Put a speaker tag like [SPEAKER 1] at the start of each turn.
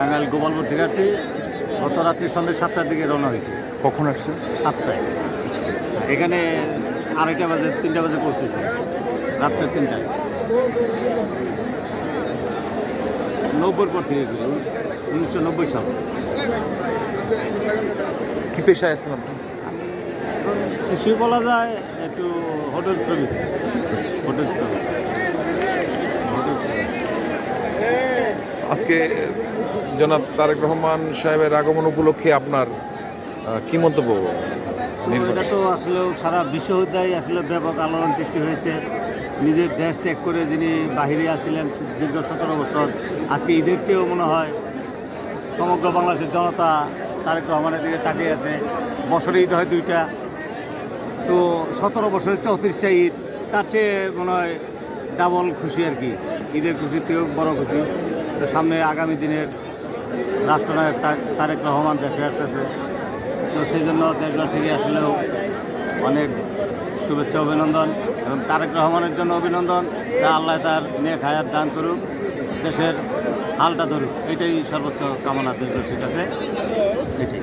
[SPEAKER 1] টাঙ্গাইল গোপালপুর থেকে আসছি। গত রাত্রি সন্ধ্যে 7টার দিকে রওনা হয়েছে।
[SPEAKER 2] কখন আসছেন?
[SPEAKER 1] 7টায়। এখানে 2:30 বাজে 3টা বাজে পৌঁছেছি, রাত্রে 3টায়। 90 পর থেকে গেছিল, 1990 সাল।
[SPEAKER 2] কি পেশায় আছেন আপনি?
[SPEAKER 1] কিছুই বলা যায়, একটু হোটেল শ্রমিক। হোটেল শ্রমিক।
[SPEAKER 2] আজকে জনাব তারেক রহমান সাহেবের আগমন উপলক্ষে আপনার কি মন্তব্য?
[SPEAKER 1] এটা তো আসলে সারা বিশ্ববিদ্যালয় আসলে ব্যাপক আলোড়ন সৃষ্টি হয়েছে। নিজের দেশ ত্যাগ করে যিনি বাহিরে আছিলেন দীর্ঘ 17 বছর, আজকে ঈদের চেয়েও মনে হয় সমগ্র বাংলাদেশের জনতা তারেক রহমানের দিকে তাকিয়ে আছে। বছরে ঈদ হয় 2টা, তো 17 বছরের 34টা ঈদ, তার চেয়ে মনে হয় ডাবল খুশি আর কি। ঈদের খুশির থেকেও বড় খুশি। তো সামনে আগামী দিনের রাষ্ট্রনায়ক তারেক রহমান দেশে আসতেছে, তো সেই জন্য দেশবাসীকে আসলেও অনেক শুভেচ্ছা, অভিনন্দন। এবং তারেক রহমানের জন্য অভিনন্দন, আল্লাহ তার নেক হায়াত দান করুক, দেশের হালটা ধরুক, এটাই সর্বোচ্চ কামনা দেশবাসীর কাছে, এটাই।